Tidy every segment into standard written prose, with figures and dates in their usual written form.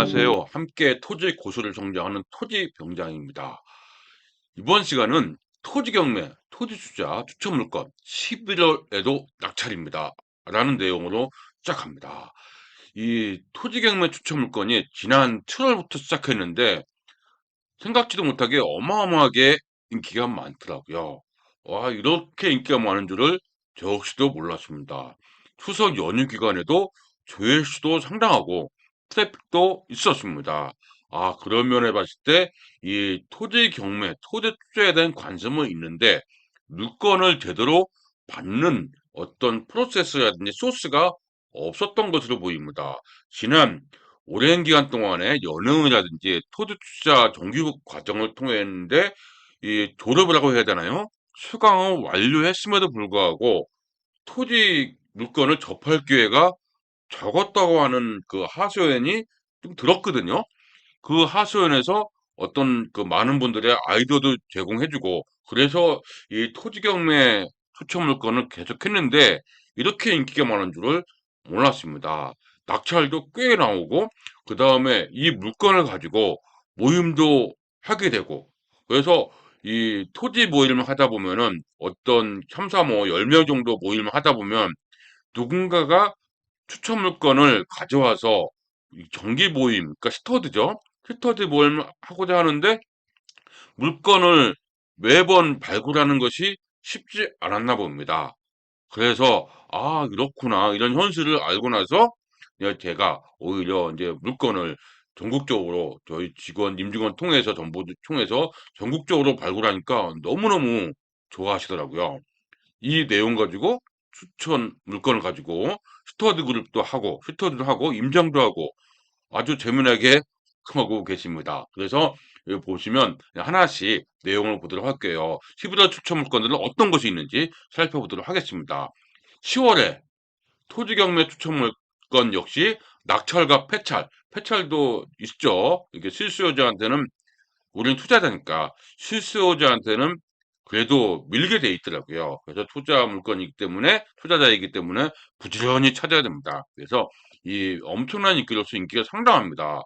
안녕하세요. 함께 토지 고수를 성장하는 토지병장입니다. 이번 시간은 토지 경매, 토지 투자 추천 물건 11월에도 낙찰입니다. 라는 내용으로 시작합니다. 이 토지 경매 추천 물건이 지난 7월부터 시작했는데 생각지도 못하게 어마어마하게 인기가 많더라고요. 와, 이렇게 인기가 많은 줄을 저 역시도 몰랐습니다. 추석 연휴 기간에도 조회수도 상당하고 트래픽도 있었습니다. 아, 그런 면에 봤을 때 이 토지 경매, 토지 투자에 대한 관심은 있는데 물건을 제대로 받는 어떤 프로세스라든지 소스가 없었던 것으로 보입니다. 지난 오랜 기간 동안에 연응이라든지 토지 투자 정규 과정을 통했는데 이 졸업을 하고 해야 되나요? 수강을 완료했음에도 불구하고 토지 물건을 접할 기회가 적었다고 하는 그 하소연이 좀 들었거든요. 그 하소연에서 어떤 그 많은 분들의 아이디어도 제공해주고 그래서 이 토지 경매 추천 물건을 계속했는데 이렇게 인기가 많은 줄을 몰랐습니다. 낙찰도 꽤 나오고 그 다음에 이 물건을 가지고 모임도 하게 되고 그래서 이 토지 모임을 하다 보면은 어떤 3, 4, 5, 10명 정도 모임을 하다 보면 누군가가 추천 물건을 가져와서 이 정기 모임, 그러니까 스터디죠. 스터디 모임을 하고자 하는데 물건을 매번 발굴하는 것이 쉽지 않았나 봅니다. 그래서 아, 그렇구나. 이런 현실을 알고 나서 제가 오히려 이제 물건을 전국적으로 저희 직원, 임직원 통해서 정보 통해서 전국적으로 발굴하니까 너무너무 좋아하시더라고요. 이 내용 가지고 추천 물건을 가지고 스터디 그룹도 하고 스터디도 하고 임장도 하고 아주 재미나게 하고 계십니다. 그래서 여기 보시면 하나씩 내용을 보도록 할게요. 11월 추천 물건들은 어떤 것이 있는지 살펴보도록 하겠습니다. 10월에 토지 경매 추천 물건 역시 낙찰과 폐찰, 폐찰도 있죠. 이게 실수요자한테는 우리는 투자자니까 실수요자한테는 그래도 밀게 돼 있더라고요. 그래서 투자 물건이기 때문에 투자자이기 때문에 부지런히 찾아야 됩니다. 그래서 이 엄청난 인기로서 인기가 상당합니다.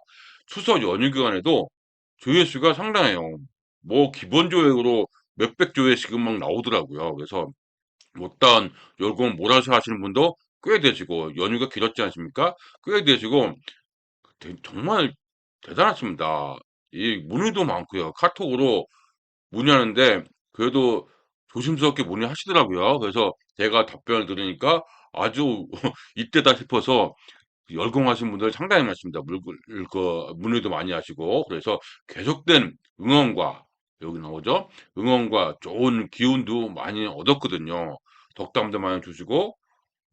추석 연휴 기간에도 조회수가 상당해요. 뭐 기본 조회로 몇백 조회씩은 막 나오더라고요. 그래서 못다한 요금 몰아서 하시는 분도 꽤 되시고 연휴가 길었지 않습니까? 꽤 되시고 정말 대단하십니다. 이 문의도 많고요. 카톡으로 문의하는데 그래도 조심스럽게 문의하시더라고요. 그래서 제가 답변을 들으니까 아주 이때다 싶어서 열공하신 분들 상당히 많습니다. 문의도 많이 하시고 그래서 계속된 응원과 여기 나오죠. 응원과 좋은 기운도 많이 얻었거든요. 덕담도 많이 주시고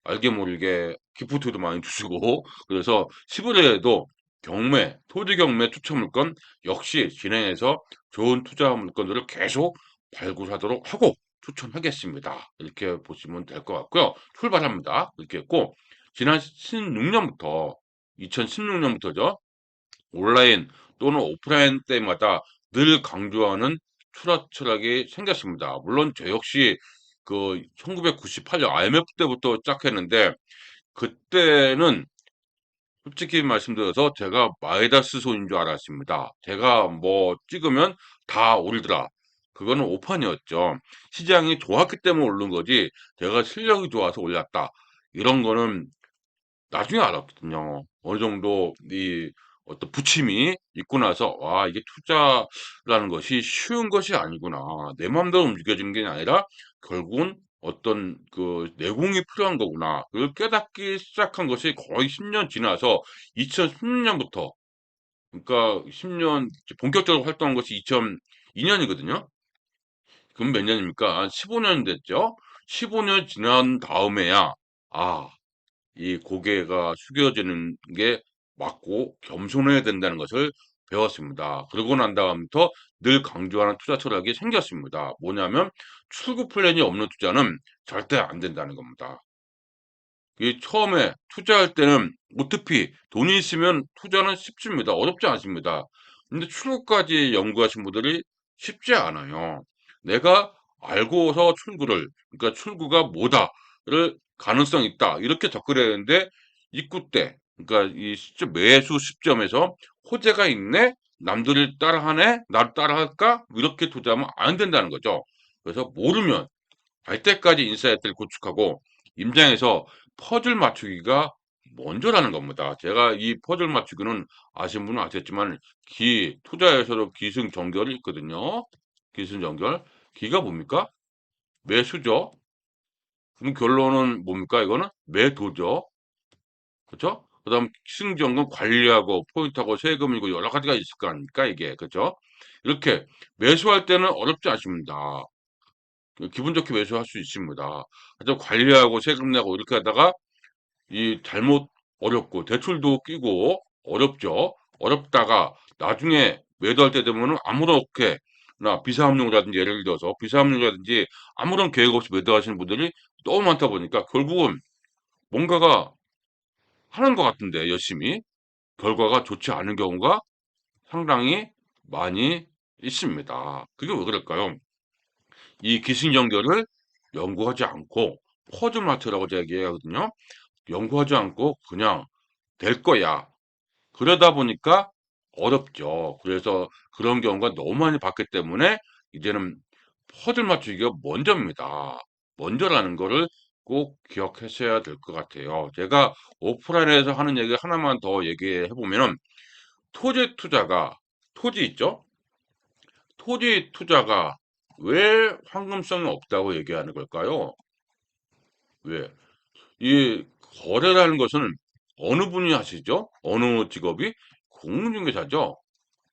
알게 모르게 기프트도 많이 주시고 그래서 10월에도 경매, 토지 경매 추천 물건 역시 진행해서 좋은 투자 물건들을 계속 발굴하도록 하고 추천하겠습니다. 이렇게 보시면 될 것 같고요. 출발합니다. 이렇게 했고 지난 16년부터 2016년부터죠. 온라인 또는 오프라인 때마다 늘 강조하는 추락 철학이 생겼습니다. 물론 저 역시 그 1998년 IMF 때부터 시작했는데 그때는 솔직히 말씀드려서 제가 마이다스 손인 줄 알았습니다. 제가 뭐 찍으면 다 오르더라. 그거는 오판이었죠. 시장이 좋았기 때문에 오른 거지 제가 실력이 좋아서 올랐다. 이런 거는 나중에 알았거든요. 어느 정도 이 어떤 부침이 있고 나서 와, 이게 투자라는 것이 쉬운 것이 아니구나. 내 마음대로 움직여지는 게 아니라 결국은 어떤 그 내공이 필요한 거구나. 그걸 깨닫기 시작한 것이 거의 10년 지나서 2016년부터 그러니까 10년 본격적으로 활동한 것이 2002년이거든요. 그럼 몇 년입니까? 한 15년 됐죠? 15년 지난 다음에야 아, 이 고개가 숙여지는 게 맞고 겸손해야 된다는 것을 배웠습니다. 그러고 난 다음부터 늘 강조하는 투자 철학이 생겼습니다. 뭐냐면 출구 플랜이 없는 투자는 절대 안 된다는 겁니다. 이 처음에 투자할 때는 어차피 돈이 있으면 투자는 쉽습니다. 어렵지 않습니다. 근데 출구까지 연구하신 분들이 쉽지 않아요. 내가 알고서 출구를, 그러니까 출구가 뭐다를 가능성 있다. 이렇게 접근해야 되는데 입구 때 그러니까 이 시점, 매수 시점에서 호재가 있네? 남들이 따라하네? 나도 따라할까? 이렇게 투자하면 안 된다는 거죠. 그래서 모르면 알 때까지 인사이트를 구축하고 임장에서 퍼즐 맞추기가 먼저라는 겁니다. 제가 이 퍼즐 맞추기는 아시는 분은 아시겠지만 투자에서도 기승전결이 있거든요. 기승전결. 기가 뭡니까? 매수죠. 그럼 결론은 뭡니까? 이거는 매도죠. 그렇죠? 그다음 기승전결 관리하고 포인트하고 세금이고 여러 가지가 있을 거 아닙니까? 이게 그렇죠? 이렇게 매수할 때는 어렵지 않습니다. 기분 좋게 매수할 수 있습니다. 그래서 관리하고 세금 내고 이렇게 하다가 이 잘못 어렵고 대출도 끼고 어렵죠. 어렵다가 나중에 매도할 때 되면은 아무렇게 나 비사합류라든지 예를 들어서 비사합류라든지 아무런 계획 없이 매도하시는 분들이 너무 많다 보니까 결국은 뭔가가 하는 것 같은데 열심히 결과가 좋지 않은 경우가 상당히 많이 있습니다. 그게 왜 그럴까요? 이 기승전결을 연구하지 않고 퍼즐마트라고 제가 얘기하거든요. 연구하지 않고 그냥 될 거야. 그러다 보니까 어렵죠. 그래서 그런 경우가 너무 많이 봤기 때문에 이제는 퍼즐 맞추기가 먼저입니다. 먼저라는 거를 꼭 기억하셔야 될 것 같아요. 제가 오프라인에서 하는 얘기 하나만 더 얘기해 보면은 토지 투자가 토지 있죠? 토지 투자가 왜 황금성이 없다고 얘기하는 걸까요? 왜? 이 거래라는 것은 어느 분이 하시죠? 어느 직업이? 공인중개사죠.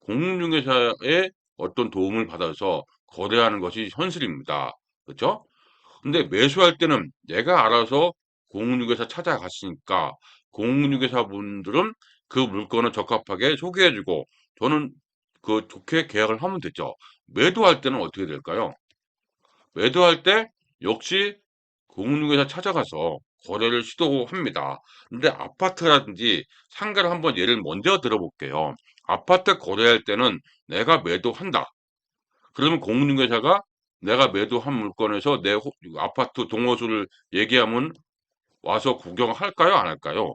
공인중개사의 어떤 도움을 받아서 거래하는 것이 현실입니다. 그렇죠? 근데 매수할 때는 내가 알아서 공인중개사 찾아갔으니까 공인중개사 분들은 그 물건을 적합하게 소개해주고 저는 그 좋게 계약을 하면 되죠. 매도할 때는 어떻게 될까요? 매도할 때 역시 공인중개사 찾아가서 거래를 시도합니다. 근데 아파트라든지 상가를 한번 예를 먼저 들어볼게요. 아파트 거래할 때는 내가 매도한다. 그러면 공인중개사가 내가 매도한 물건에서 내 아파트 동호수를 얘기하면 와서 구경할까요? 안 할까요?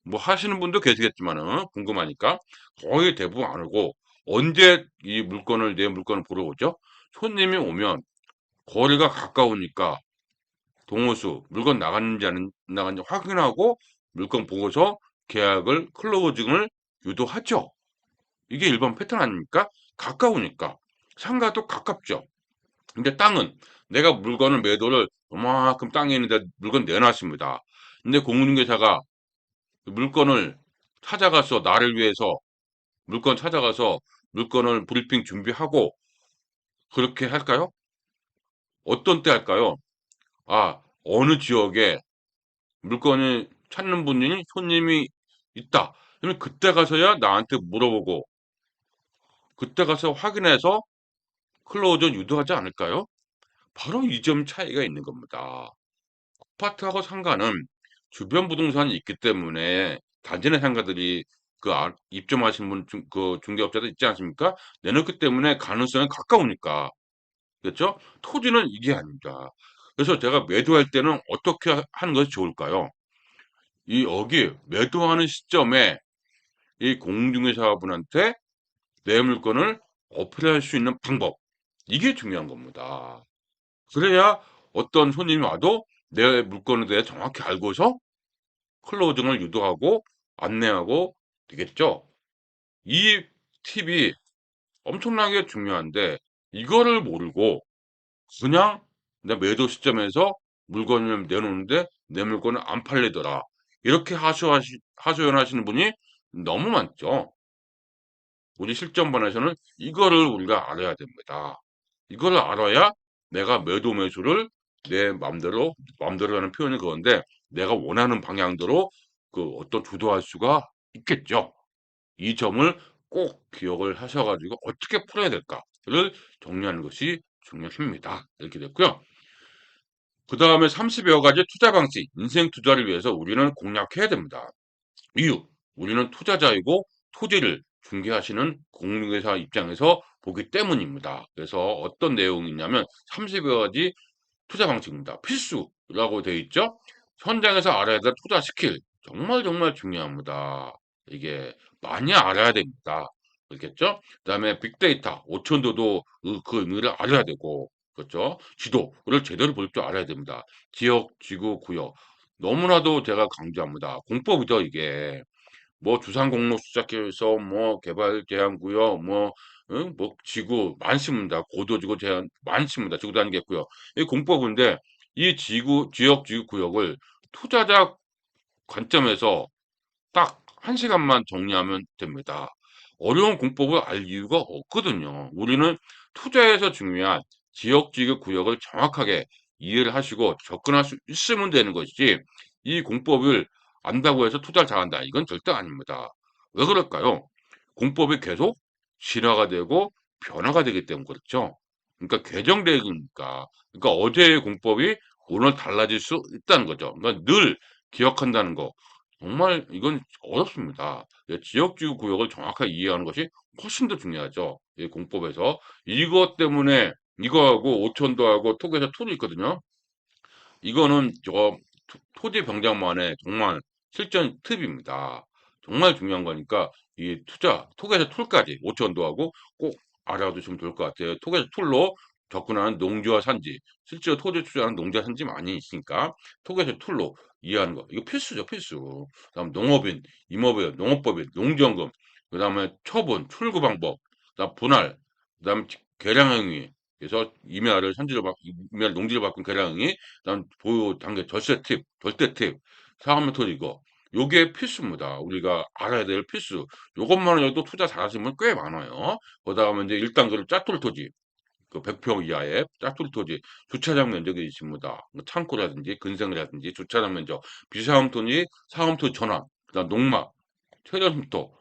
뭐 하시는 분도 계시겠지만은 궁금하니까 거의 대부분 안 오고 언제 내 물건을 보러 오죠? 손님이 오면 거리가 가까우니까 동호수 물건 나갔는지 안 나갔는지 확인하고 물건 보고서 계약을 클로징을 유도하죠. 이게 일반 패턴 아닙니까? 가까우니까. 상가도 가깝죠. 근데 땅은 내가 물건을 매도를 요만큼 땅에 있는데 물건 내놨습니다. 근데 공인중개사가 물건을 찾아가서 나를 위해서 물건 찾아가서 물건을 브리핑 준비하고 그렇게 할까요? 어떤 때 할까요? 아, 어느 지역에 물건을 찾는 분이 손님이 있다. 그러면 그때 가서야 나한테 물어보고 그때 가서 확인해서 클로저 유도하지 않을까요? 바로 이 점 차이가 있는 겁니다. 아파트하고 상가는 주변 부동산이 있기 때문에 단지 내 상가들이 입점하신 그 중개업자들 있지 않습니까? 내놓기 때문에 가능성이 가까우니까. 그렇죠? 토지는 이게 아닙니다. 그래서 제가 매도할 때는 어떻게 하는 것이 좋을까요? 여기 매도하는 시점에 이 공중개사분한테 내 물건을 어필할 수 있는 방법. 이게 중요한 겁니다. 그래야 어떤 손님이 와도 내 물건에 대해 정확히 알고서 클로징을 유도하고 안내하고 되겠죠. 이 팁이 엄청나게 중요한데 이거를 모르고 그냥 내 매도 시점에서 물건을 내놓는데 내 물건은 안 팔리더라. 이렇게 하소연하시는 분이 너무 많죠. 우리 실전반에서는 이거를 우리가 알아야 됩니다. 이거를 알아야 내가 매도 매수를 내 맘대로 하는 표현이 그건데 내가 원하는 방향대로 어떤 주도할 수가 있겠죠. 이 점을 꼭 기억을 하셔가지고 어떻게 풀어야 될까를 정리하는 것이 중요합니다. 이렇게 됐고요. 그 다음에 30여 가지 투자 방식, 인생 투자를 위해서 우리는 공략해야 됩니다. 이유, 우리는 투자자이고 토지를 중개하시는 공인중개사 입장에서 보기 때문입니다. 그래서 어떤 내용이 있냐면 30여 가지 투자 방식입니다. 필수라고 되어 있죠. 현장에서 알아야 될 투자 스킬. 정말 정말 중요합니다. 이게 많이 알아야 됩니다. 그렇겠죠? 그다음에 빅데이터, 오천도도 그 의미를 알아야 되고, 그렇죠? 지도를 제대로 볼 줄 알아야 됩니다. 지역, 지구, 구역. 너무나도 제가 강조합니다. 공법이죠, 이게. 뭐 주상공로 시작해서 뭐 개발 제한 구역, 뭐, 응? 뭐 지구 많습니다. 고도지구 제한 많습니다. 지구 단계구역. 이 공법인데 이 지역, 지구 구역을 투자자 관점에서 딱 1시간만 정리하면 됩니다. 어려운 공법을 알 이유가 없거든요. 우리는 투자에서 중요한 지역, 지구, 구역을 정확하게 이해를 하시고 접근할 수 있으면 되는 것이지 이 공법을 안다고 해서 투자를 잘한다. 이건 절대 아닙니다. 왜 그럴까요? 공법이 계속 진화가 되고 변화가 되기 때문에 그렇죠. 그러니까 개정되니까. 그러니까 어제의 공법이 오늘 달라질 수 있다는 거죠. 그러니까 늘 기억한다는 거. 정말 이건 어렵습니다. 예, 지역지구 구역을 정확하게 이해하는 것이 훨씬 더 중요하죠. 이 공법에서. 이것 때문에 이거하고 오천도하고 톡에서 툴이 있거든요. 이거는 저 토지 병장만의 정말 실전 팁입니다. 정말 중요한 거니까 이 투자, 톡에서 툴까지 오천도하고 꼭 알아두시면 좋을 것 같아요. 톡에서 툴로 접근하는 농지와 산지, 실제로 토지 투자하는 농지와 산지 많이 있으니까 톡에서 툴로 이해하는 거. 이거 필수죠, 필수. 그다음 농업인, 임업인, 농업법인, 농지연금, 그다음에 처분, 출구 방법, 그다음 분할, 그다음 계량행위, 그래서 임야를 산지로 임야를 농지로 바꾼 계량행위, 그다음 보유 단계 절세 팁, 절대 팁, 상업 메토드 이거. 요게 필수입니다. 우리가 알아야 될 필수. 요것만 해도 투자 잘하시면 꽤 많아요. 그다음에 이제 1단계로 짜투리 토지. 그 100평 이하의 짜투리 토지, 주차장 면적이 있습니다. 뭐 창고라든지 근생이라든지 주차장 면적, 비사용 토지, 사용 토지 전환, 그다음 농막, 퇴적쉼터,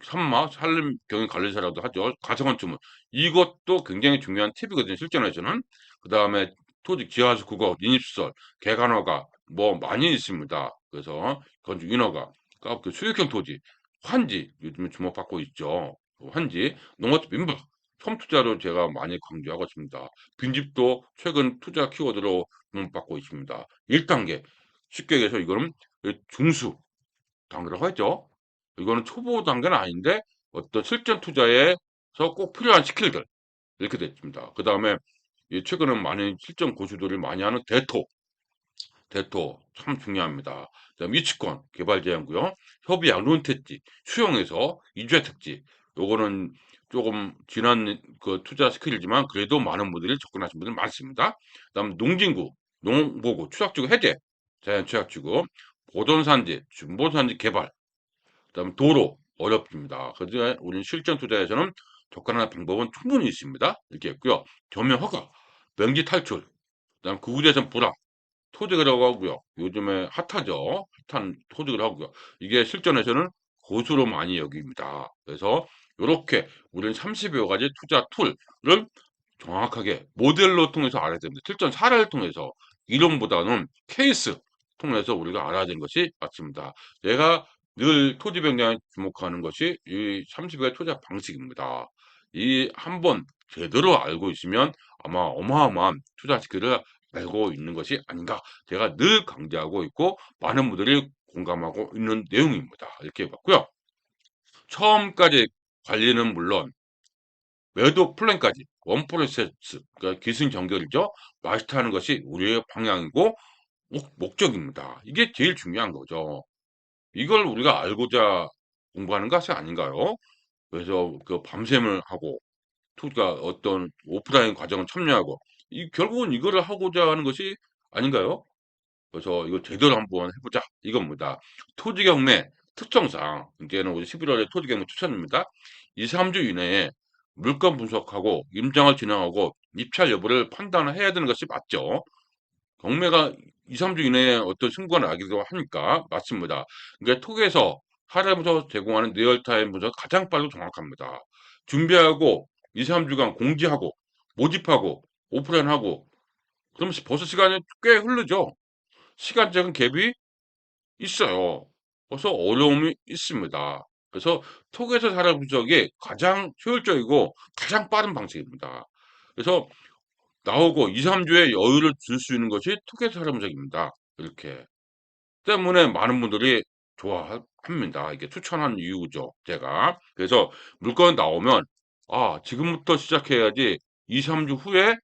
산마, 산림 경영 관리사라도 하죠. 가정건축물. 이것도 굉장히 중요한 팁이거든요. 실전에서는. 그다음에 토지 기하수 국어, 인입시설, 개간허가 뭐 많이 있습니다. 그래서 건축 인허가, 그러니까 그 수익형 토지, 환지 요즘에 주목받고 있죠. 환지, 농어촌 민박, 섬투자로 제가 많이 강조하고 있습니다. 빈집도 최근 투자 키워드로 주목받고 있습니다. 1단계 쉽게 얘기해서 이거는 중수 단계라고 했죠. 이거는 초보 단계는 아닌데 어떤 실전 투자에서 꼭 필요한 스킬들 이렇게 됐습니다. 그 다음에 최근에 많은 실전 고수들이 많이 하는 대토 참 중요합니다. 그다음 위치권 개발 제한구요, 협의약 론택지, 수용해서 이주의 택지. 요거는 조금 지난 그 투자 스킬이지만 그래도 많은 분들이 접근하신 분들 많습니다. 그다음 농진구, 농보고, 취약지구 해제, 자연 취약지구, 보존산지, 준보산지 개발, 그다음에 도로 어렵습니다. 그래서 우리는 실전 투자에서는 접근하는 방법은 충분히 있습니다. 이렇게 했고요. 겸용 허가, 명지 탈출, 그다음 구구대선 불합, 토득이라고 하고요. 요즘에 핫하죠. 핫한 토득을 하고요. 이게 실전에서는 고수로 많이 여깁니다. 그래서 이렇게 우리는 30여 가지 투자 툴을 정확하게 모델로 통해서 알아야 됩니다. 실전 사례를 통해서 이론보다는 케이스 통해서 우리가 알아야 되는 것이 맞습니다. 내가 늘 토지 변경에 주목하는 것이 이 30의 투자 방식입니다. 이 한번 제대로 알고 있으면 아마 어마어마한 투자 스킬을 알고 있는 것이 아닌가. 제가 늘 강조하고 있고 많은 분들이 공감하고 있는 내용입니다. 이렇게 봤고요. 처음까지 관리는 물론 매도 플랜까지 원 프로세스, 그러니까 기승전결이죠. 마스터하는 것이 우리의 방향이고 목적입니다. 이게 제일 중요한 거죠. 이걸 우리가 알고자 공부하는 것이 아닌가요? 그래서 그 밤샘을 하고 투자 어떤 오프라인 과정을 참여하고 이 결국은 이거를 하고자 하는 것이 아닌가요? 그래서 이거 제대로 한번 해보자 이겁니다. 토지 경매 특성상 이제는 우리 11월에 토지 경매 추천입니다. 2, 3주 이내에 물건 분석하고 임장을 진행하고 입찰 여부를 판단을 해야 되는 것이 맞죠. 경매가 2, 3주 이내에 어떤 승부가 나기도 하니까 맞습니다. 그러니까 톡에서 하루부터 제공하는 리얼타임 분석 가장 빠르고 정확합니다. 준비하고 2, 3주간 공지하고 모집하고 오프라인하고 그러면 벌써 시간이 꽤 흐르죠. 시간적인 갭이 있어요. 그래서 어려움이 있습니다. 그래서 톡에서 사례 분석이 가장 효율적이고 가장 빠른 방식입니다. 그래서 나오고 2, 3주의 여유를 줄 수 있는 것이 톡에서 사례 분석입니다. 이렇게. 때문에 많은 분들이 좋아합니다. 이게 추천한 이유죠, 제가. 그래서 물건 나오면 지금부터 시작해야지 2-3주 후에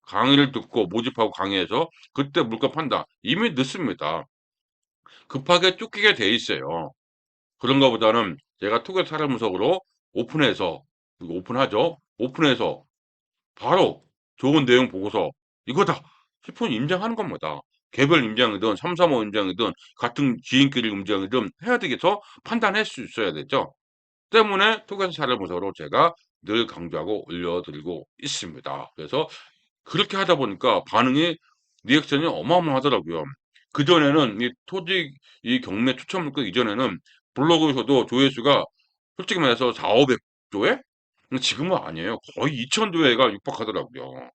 강의를 듣고 모집하고 강의해서 그때 물건 판다. 이미 늦습니다. 급하게 쫓기게 돼 있어요. 그런 거보다는 제가 투자 사례분석으로 오픈해서 오픈하죠. 오픈해서 바로 좋은 내용 보고서 이거다 싶으면 임장하는 겁니다. 개별 임장이든 335 임장이든 같은 지인끼리 임장이든 해야 되겠어 판단할 수 있어야 되죠. 때문에 투자 사례분석으로 제가 늘 강조하고 올려드리고 있습니다. 그래서 그렇게 하다 보니까 반응이 리액션이 어마어마하더라고요. 그전에는 이 경매 추천 물건 이전에는 블로그에서도 조회수가 솔직히 말해서 400, 500조회? 근데 지금은 아니에요. 거의 2000조회가 육박하더라고요.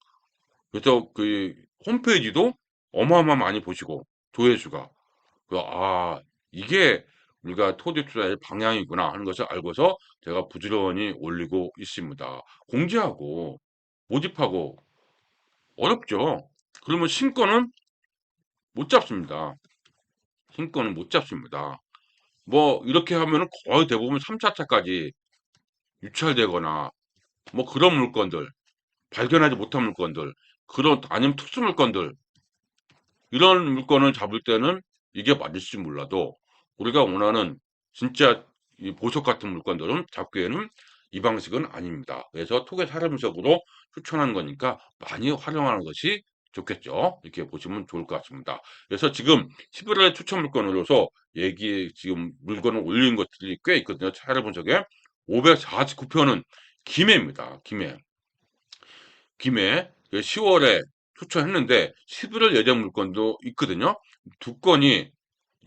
그래서 그 홈페이지도 어마어마 많이 보시고 조회수가 이게 우리가 토지 투자의 방향이구나 하는 것을 알고서 제가 부지런히 올리고 있습니다. 공지하고 모집하고 어렵죠. 그러면 신권은 못 잡습니다. 신권은 못 잡습니다. 뭐 이렇게 하면은 거의 대부분 3차까지 유찰되거나 뭐 그런 물건들, 발견하지 못한 물건들, 그런 아니면 특수 물건들 이런 물건을 잡을 때는 이게 맞을지 몰라도 우리가 원하는 진짜 이 보석 같은 물건들은 잡기에는 이 방식은 아닙니다. 그래서 토개 사례분석으로 추천하는 거니까 많이 활용하는 것이 좋겠죠. 이렇게 보시면 좋을 것 같습니다. 그래서 지금 11월에 추천 물건으로서 지금 물건을 올린 것들이 꽤 있거든요. 사례분석에 549편은 김해입니다. 김해 10월에 추천했는데 11월 예정 물건도 있거든요. 두 건이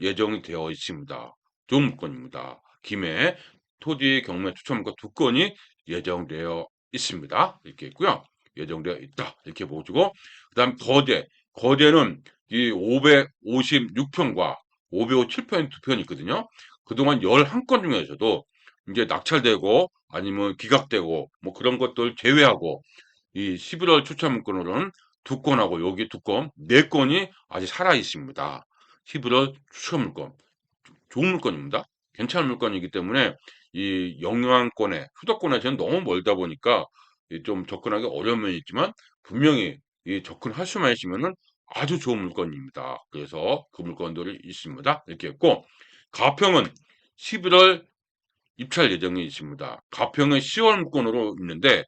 예정이 되어 있습니다. 좋은 물건입니다. 김해 토지 경매 추천 물건 두 건이 예정되어 있습니다. 이렇게 있고요. 예정되어 있다. 이렇게 보시고 그다음 거제는 이 556편과 557편 두 편이 있거든요. 그동안 11건 중에서도 이제 낙찰되고 아니면 기각되고 뭐 그런 것들 제외하고 이 11월 추천 문건으로는 두 건하고 여기 두 건, 네 건이 아직 살아 있습니다. 11월 추천 물건. 좋은 물건입니다. 괜찮은 물건이기 때문에 이 영유아권에, 수도권에서는 너무 멀다 보니까 좀 접근하기 어려운 면이 있지만 분명히 이 접근할 수만 있으면은 아주 좋은 물건입니다. 그래서 그 물건들이 있습니다. 이렇게 했고, 가평은 11월 입찰 예정이 있습니다. 가평은 10월 물건으로 있는데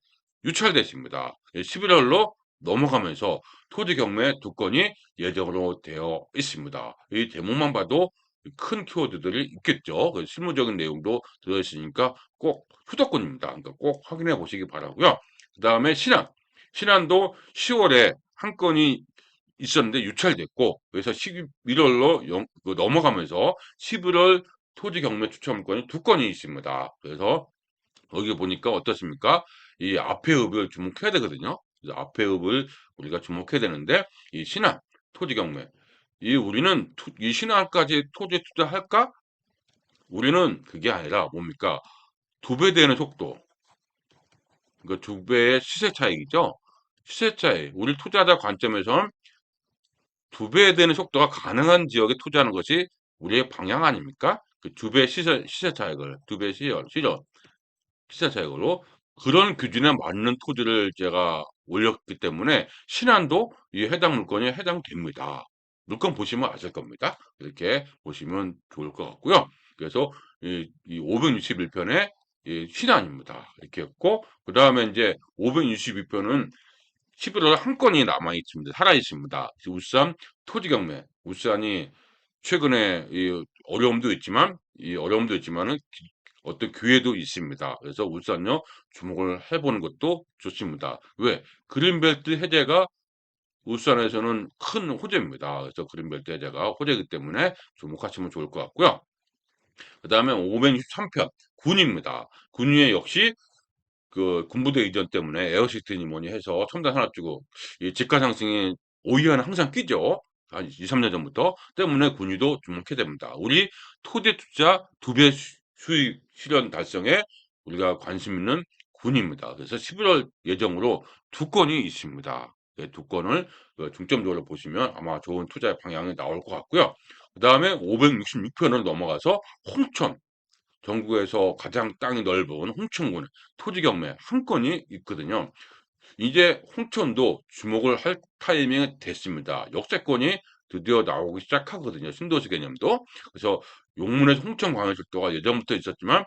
유찰됐습니다. 11월로 넘어가면서 토지 경매 두 건이 예정으로 되어 있습니다. 이 제목만 봐도 큰 키워드들이 있겠죠. 실무적인 내용도 들어있으니까 꼭 수도권입니다. 그러니까 꼭 확인해 보시기 바라고요. 그 다음에 신안도 10월에 한 건이 있었는데 유찰됐고 그래서 11월로 넘어가면서 11월 토지 경매 추천권이 두 건이 있습니다. 그래서 여기 보니까 어떻습니까? 이 앞에 읍을 주목해야 되거든요. 그래서 앞에 읍을 우리가 주목해야 되는데 이 신안 토지 경매 우리는 이 신안까지 토지 투자할까? 우리는 그게 아니라 뭡니까? 두 배 되는 속도. 그러니까 두 배의 시세 차익이죠. 시세 차익. 우리 투자자 관점에서는 두 배 되는 속도가 가능한 지역에 투자하는 것이 우리의 방향 아닙니까? 그 두 배 시세 차익을, 두 배 시세 차익으로 그런 기준에 맞는 토지를 제가 올렸기 때문에 신안도 이 해당 물건이 해당됩니다. 물건 보시면 아실 겁니다. 이렇게 보시면 좋을 것 같고요. 그래서 이 561편의 신안입니다. 이렇게 했고, 그 다음에 이제 562편은 11월 한 건이 남아 있습니다. 살아 있습니다. 울산 토지 경매. 울산이 최근에 이 어려움도 있지만은 어떤 기회도 있습니다. 그래서 울산역 주목을 해보는 것도 좋습니다. 왜? 그린벨트 해제가 울산에서는 큰 호재입니다. 그래서 그린벨트 해제가 호재이기 때문에 주목하시면 좋을 것 같고요. 그 다음에 563편 군입니다. 군위에 역시 그 군부대 이전 때문에 에어시스템이 뭐니 해서 첨단 산업지구 이 집가 상승이 5위 안에 항상 끼죠. 한 2, 3년 전부터 때문에 군위도 주목해야 됩니다. 우리 토지 투자 두 배 수익 실현 달성에 우리가 관심 있는 군입니다. 그래서 11월 예정으로 두 건이 있습니다. 두 건을 중점적으로 보시면 아마 좋은 투자의 방향이 나올 것 같고요. 그 다음에 566편으로 넘어가서 홍천, 전국에서 가장 땅이 넓은 홍천군 토지 경매 한 건이 있거든요. 이제 홍천도 주목을 할 타이밍이 됐습니다. 역세권이 드디어 나오기 시작하거든요. 신도시 개념도. 그래서 용문에서 홍천광역철도가 예전부터 있었지만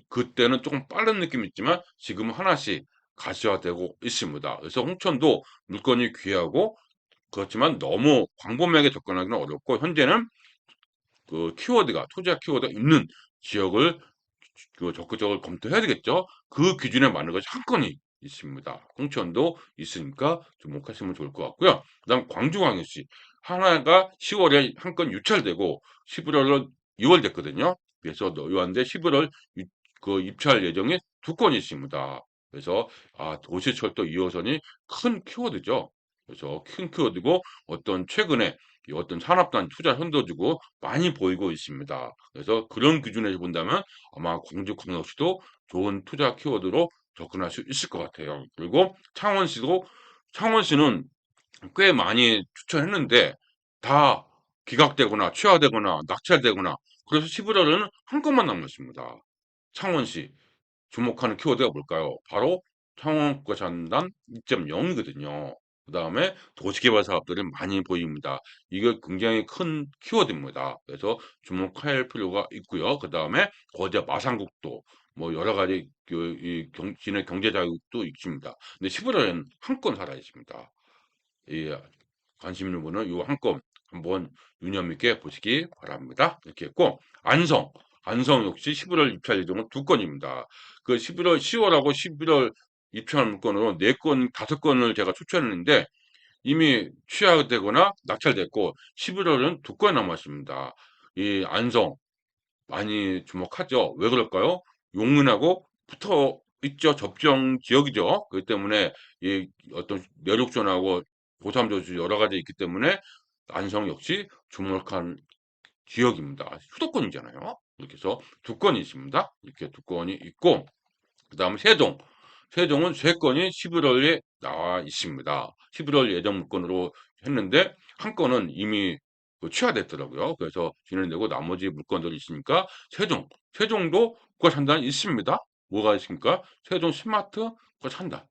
그때는 조금 빠른 느낌이 있지만 지금은 하나씩 가시화되고 있습니다. 그래서 홍천도 물건이 귀하고 그렇지만 너무 광범위하게 접근하기는 어렵고 현재는 그 키워드가 투자 키워드가 있는 지역을 적극적으로 검토해야 되겠죠. 그 기준에 맞는 것이 한 건이 있습니다. 홍천도 있으니까 주목하시면 좋을 것 같고요. 그다음 광주광역시 하나가 10월에 한 건 유찰되고 11월로 2월 됐거든요. 그래서 요한데 11월 그 입찰 예정이 두 건이 있습니다. 그래서 도시철도 2호선이 큰 키워드죠. 그래서 큰 키워드고 어떤 최근에 어떤 산업단 투자 현도주고 많이 보이고 있습니다. 그래서 그런 기준에서 본다면 아마 광주광역시도 좋은 투자 키워드로 접근할 수 있을 것 같아요. 그리고 창원시는 꽤 많이 추천했는데 다 기각되거나 취하되거나 낙찰되거나 그래서 11월에는 한 건만 남았습니다. 창원시 주목하는 키워드가 뭘까요? 바로 창원국가 잔단 2.0이거든요. 그 다음에 도시개발 사업들이 많이 보입니다. 이게 굉장히 큰 키워드입니다. 그래서 주목할 필요가 있고요. 그 다음에 거제 마산국도 뭐 여러 가지 진해 경제자유도 있습니다. 근데 11월에는 한 건 살아 있습니다. 이 관심 있는 분은 이 한 건 한번 유념 있게 보시기 바랍니다. 이렇게 했고 안성 역시 11월 입찰 예정은 두 건입니다. 그 10월하고 11월 입찰 물건으로 4건, 5건을 제가 추천했는데 이미 취하되거나 낙찰됐고 11월은 두 건 남았습니다. 이 안성 많이 주목하죠. 왜 그럴까요? 용인하고 붙어 있죠. 접경 지역이죠. 그렇기 때문에 이 어떤 내륙전하고 고삼도시 여러 가지 있기 때문에 안성 역시 주목한 지역입니다. 수도권이잖아요. 이렇게 해서 두 건이 있습니다. 이렇게 두 건이 있고 그다음 세종은 세 건이 11월에 나와 있습니다. 11월 예정 물건으로 했는데 한 건은 이미 취하됐더라고요. 그래서 진행되고 나머지 물건들이 있으니까 세종도 국가 산단이 있습니다. 뭐가 있습니까? 세종 스마트 국가 산단.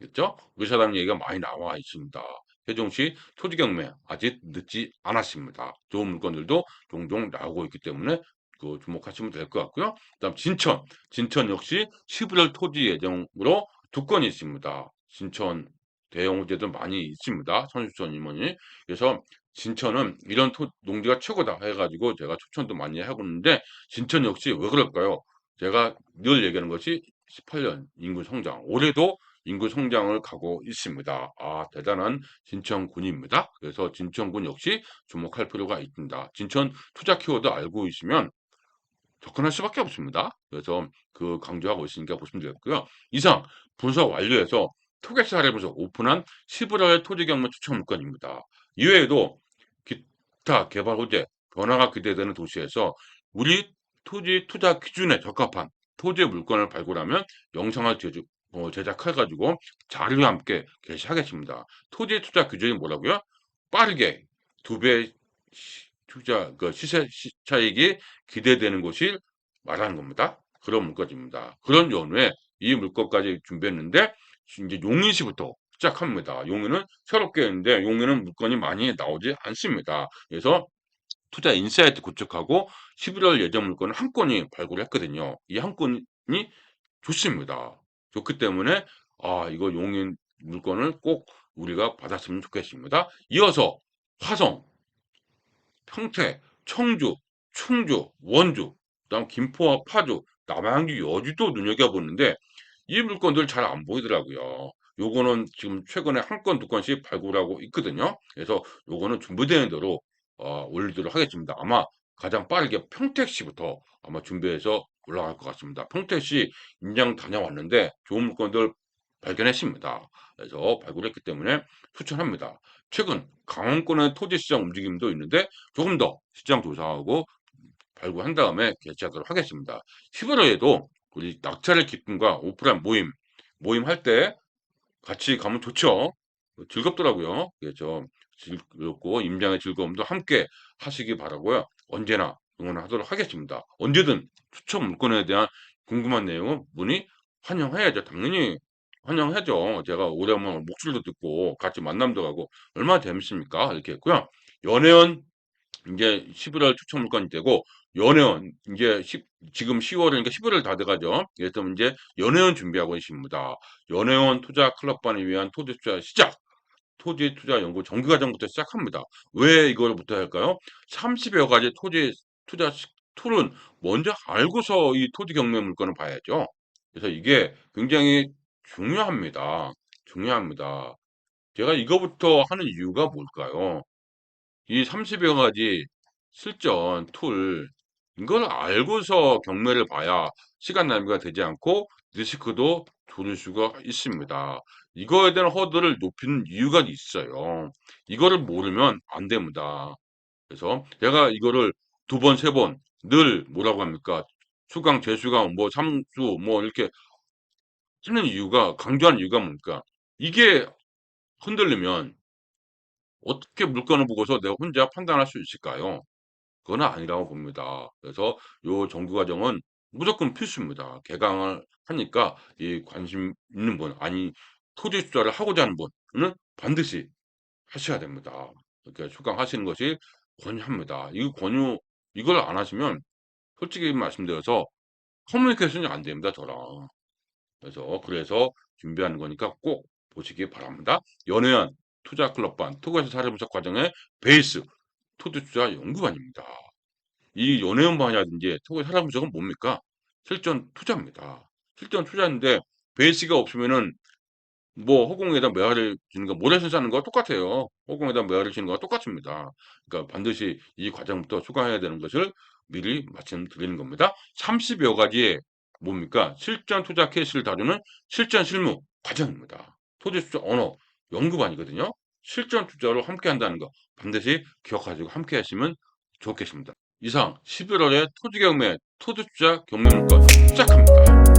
있죠? 의사당 얘기가 많이 나와 있습니다. 세종시 토지 경매 아직 늦지 않았습니다. 좋은 물건들도 종종 나오고 있기 때문에 주목하시면 될 것 같고요. 그다음 진천 역시 11월 토지 예정으로 두 건이 있습니다. 진천 대형 호재도 많이 있습니다. 선수촌 임원이. 그래서 진천은 이런 농지가 최고다 해가지고 제가 추천도 많이 하고 있는데 진천 역시 왜 그럴까요? 제가 늘 얘기하는 것이 18년 인구 성장. 올해도 인구 성장을 가고 있습니다. 대단한 진천군입니다. 그래서 진천군 역시 주목할 필요가 있습니다. 진천 투자 키워드 알고 있으면 접근할 수밖에 없습니다. 그래서 강조하고 있으니까 보시면 되겠고요. 이상 분석 완료해서 토개스 할애부서 오픈한 11월 토지경매 추천 물건입니다. 이외에도 기타 개발 호재, 변화가 기대되는 도시에서 우리 토지 투자 기준에 적합한 토지 물건을 발굴하면 영상을 제작해가지고 자료와 함께 게시하겠습니다. 토지 투자 기준이 뭐라고요? 빠르게 2배 투자 시세 차익이 기대되는 것이 말하는 겁니다. 그런 물건입니다. 그런 연후에 이 물건까지 준비했는데 이제 용인시부터 시작합니다. 용인은 새롭게 했는데 용인은 물건이 많이 나오지 않습니다. 그래서 투자 인사이트 구축하고 11월 예정 물건을 한 건이 발굴했거든요. 이 한 건이 좋습니다. 좋기 때문에 이거 용인 물건을 꼭 우리가 받았으면 좋겠습니다. 이어서 화성, 평택, 청주, 충주, 원주, 그다음 김포와 파주, 남양주, 여주도 눈여겨보는데 이 물건들 잘 안 보이더라고요. 요거는 지금 최근에 한 건, 두 건씩 발굴하고 있거든요. 그래서 요거는 준비되는 대로 올리도록 하겠습니다. 아마 가장 빠르게 평택시부터 아마 준비해서 올라갈 것 같습니다. 평택시 임장 다녀왔는데 좋은 물건들 발견했습니다. 그래서 발굴했기 때문에 추천합니다. 최근 강원권의 토지 시장 움직임도 있는데 조금 더 시장 조사하고 발굴한 다음에 개최하도록 하겠습니다. 11월에도 우리 낙찰의 기쁨과 오프라인 모임 할 때 같이 가면 좋죠. 즐겁더라고요. 그래서 즐겁고 임장의 즐거움도 함께 하시기 바라고요. 언제나 응원하도록 하겠습니다. 언제든 추천 물건에 대한 궁금한 내용은 문의 환영해야죠. 당연히 환영하죠. 제가 오래간만에 목소리도 듣고 같이 만남도 가고 얼마나 재밌습니까? 이렇게 했고요. 연애원 이제 11월 추천 물건이 되고 연애원 이제 지금 10월이니까 11월 다 돼가죠. 그래서 이제 연애원 준비하고 있습니다. 연애원 투자 클럽반을 위한 토지 투자 시작. 토지 투자 연구 정기 과정부터 시작합니다. 왜 이걸부터 할까요? 30여 가지 토지 투자 툴은 먼저 알고서 이 토지 경매 물건을 봐야죠. 그래서 이게 굉장히 중요합니다. 중요합니다. 제가 이거부터 하는 이유가 뭘까요? 이 30여 가지 실전 툴 이걸 알고서 경매를 봐야 시간 낭비가 되지 않고 리스크도 줄일 수가 있습니다. 이거에 대한 허들을 높이는 이유가 있어요. 이거를 모르면 안 됩니다. 그래서 제가 이거를 두 번, 세 번 늘 뭐라고 합니까? 수강, 재수강, 뭐 삼수 뭐 이렇게 하는 이유가 강조하는 이유가 뭡니까? 이게 흔들리면 어떻게 물건을 보고서 내가 혼자 판단할 수 있을까요? 그건 아니라고 봅니다. 그래서 요 정규 과정은 무조건 필수입니다. 개강을 하니까 이 관심 있는 분, 아니 토지 투자를 하고자 하는 분은 반드시 하셔야 됩니다. 이렇게 수강하시는 것이 권유합니다. 이걸 안 하시면 솔직히 말씀드려서 커뮤니케이션이 안 됩니다, 저랑. 그래서 준비하는 거니까 꼭 보시기 바랍니다. 연회원 투자 클럽반, 투자에서 사례분석 과정의 베이스, 토지 투자 연구반입니다. 이 연애운 반이라든지 토지 사람 분석은 뭡니까? 실전 투자입니다. 실전 투자인데 베이스가 없으면은 뭐 허공에다 메아리를 주는 거 모래신 싸는 거 똑같아요. 허공에다 메아리를 치는 거와 똑같습니다. 그러니까 반드시 이 과정부터 수강해야 되는 것을 미리 말씀드리는 겁니다. 30여 가지의 뭡니까? 실전 투자 케이스를 다루는 실전 실무 과정입니다. 토지 투자 언어 연구반이거든요. 실전 투자로 함께 한다는 거 반드시 기억하시고 함께 하시면 좋겠습니다. 이상 11월에 토지 경매, 토지 투자 경매 물건 시작합니다.